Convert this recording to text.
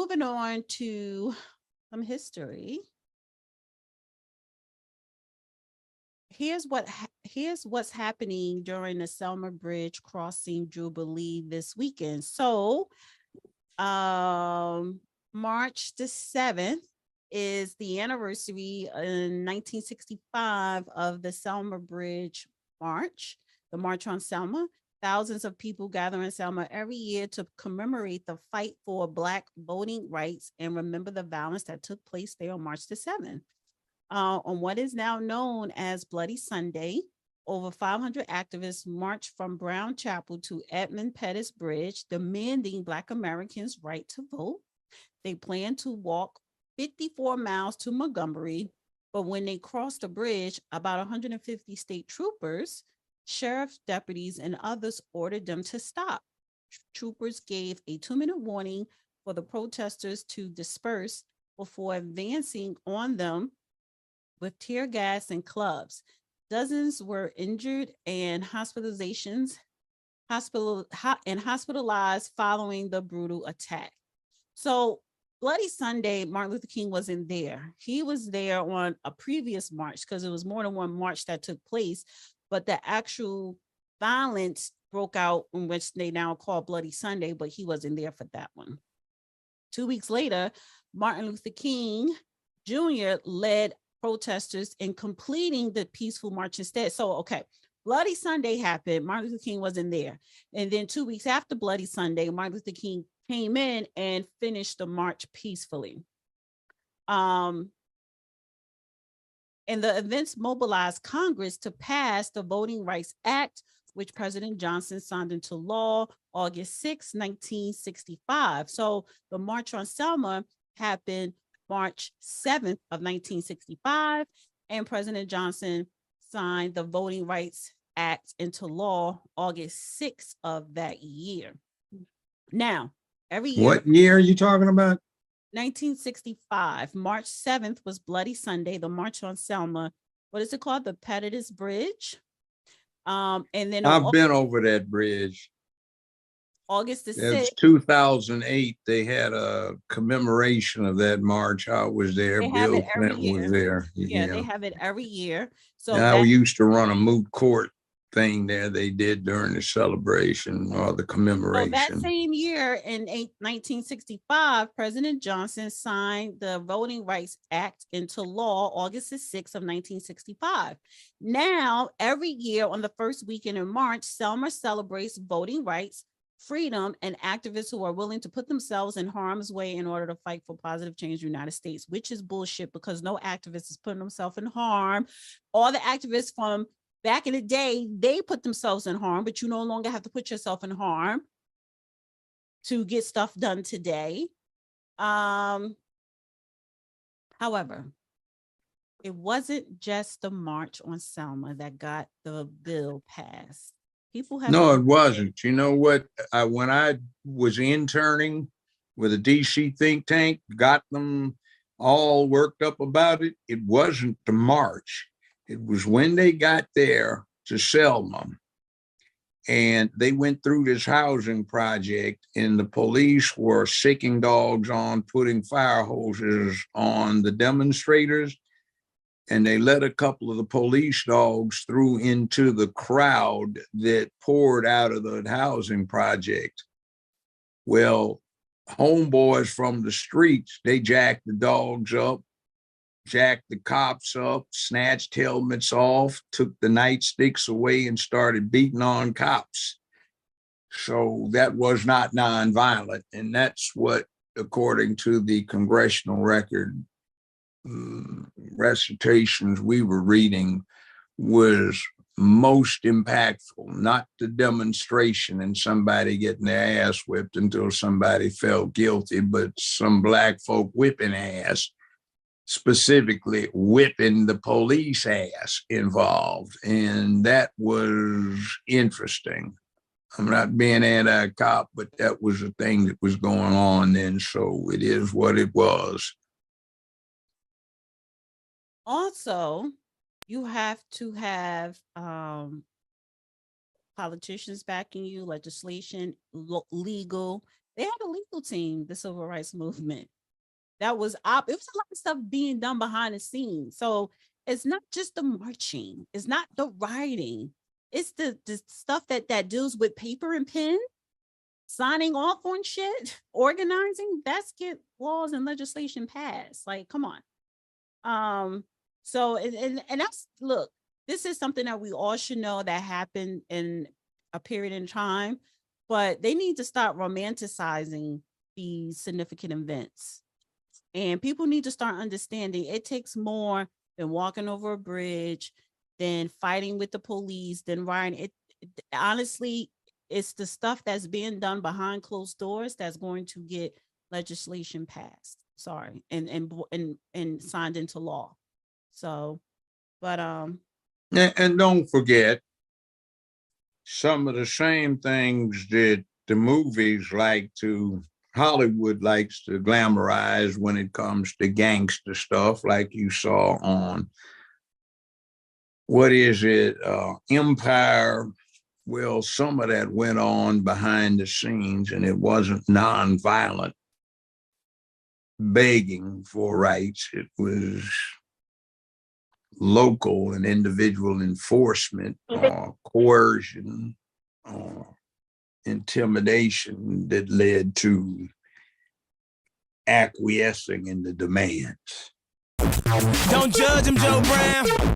moving on to some history. Here's what's happening during the Selma Bridge crossing Jubilee this weekend. So, March the 7th is the anniversary in 1965 of the Selma Bridge March, the March on Selma. Thousands of people gather in Selma every year to commemorate the fight for Black voting rights and remember the violence that took place there on March the 7th. On what is now known as Bloody Sunday, over 500 activists marched from Brown Chapel to Edmund Pettus Bridge, demanding Black Americans' right to vote. They planned to walk 54 miles to Montgomery, but when they crossed the bridge, about 150 state troopers, sheriff's deputies, and others ordered them to stop. Troopers gave a 2-minute warning for the protesters to disperse before advancing on them with tear gas and clubs. Dozens were injured and hospitalized following the brutal attack. So Bloody Sunday, Martin Luther King wasn't there. He was there on a previous march because it was more than one march that took place, but the actual violence broke out in which they now call Bloody Sunday, but he wasn't there for that one. 2 weeks later, Martin Luther King Jr. led protesters in completing the peaceful march instead. So, okay, Bloody Sunday happened. Martin Luther King wasn't there. And then 2 weeks after Bloody Sunday, Martin Luther King came in and finished the march peacefully. And the events mobilized Congress to pass the Voting Rights Act, which President Johnson signed into law August 6, 1965. So the March on Selma happened March 7th of 1965, and President Johnson signed the Voting Rights Act into law August 6th of that year. Now, every year. What year are you talking about? 1965. March 7th was Bloody Sunday, the March on Selma. What is it called? The Pettus Bridge. And then I've been over that bridge. August the 6th. It was 2008. They had a commemoration of that march. I was there. Bill Clinton was there. Yeah, they have it every year. So I used to run a moot court thing there they did during the celebration or the commemoration. So that same year in 1965, President Johnson signed the Voting Rights Act into law August the 6th of 1965. Now, every year on the first weekend in March, Selma celebrates voting rights, freedom, and activists who are willing to put themselves in harm's way in order to fight for positive change in the United States, which is bullshit because no activist is putting themselves in harm. All the activists from back in the day, they put themselves in harm, but you no longer have to put yourself in harm to get stuff done today. However, it wasn't just the March on Selma that got the bill passed. People have No, it wasn't. You know what? When I was interning with a DC think tank, got them all worked up about it. It wasn't the march. It was when they got there to Selma and they went through this housing project and the police were sicking dogs on, putting fire hoses on the demonstrators. And they let a couple of the police dogs through into the crowd that poured out of the housing project. Well, homeboys from the streets, they jacked the dogs up, jacked the cops up, snatched helmets off, took the nightsticks away and started beating on cops. So that was not nonviolent. And that's what, according to the congressional record, recitations we were reading, was most impactful, not the demonstration and somebody getting their ass whipped until somebody felt guilty, but some black folk whipping ass, specifically whipping the police ass involved. And that was interesting. I'm not being anti-cop, but that was a thing that was going on then. So it is what it was. Also, you have to have politicians backing you, legislation, legal. They had a legal team, the civil rights movement. That was it was a lot of stuff being done behind the scenes. So it's not just the marching, it's not the writing, it's the stuff that deals with paper and pen, signing off on shit, organizing. That's get laws and legislation passed. Like, come on. So and that's, look, this is something that we all should know that happened in a period in time, but they need to stop romanticizing these significant events. And people need to start understanding it takes more than walking over a bridge, than fighting with the police, than rioting. Honestly, it's the stuff that's being done behind closed doors that's going to get legislation passed. Sorry, and signed into law. So, but And don't forget, some of the same things that the movies Hollywood likes to glamorize when it comes to gangster stuff, like you saw on, what is it, Empire. Well, some of that went on behind the scenes, and it wasn't nonviolent begging for rights. It was local and individual enforcement, coercion, intimidation that led to acquiescing in the demands. Don't judge him, Joe Brown.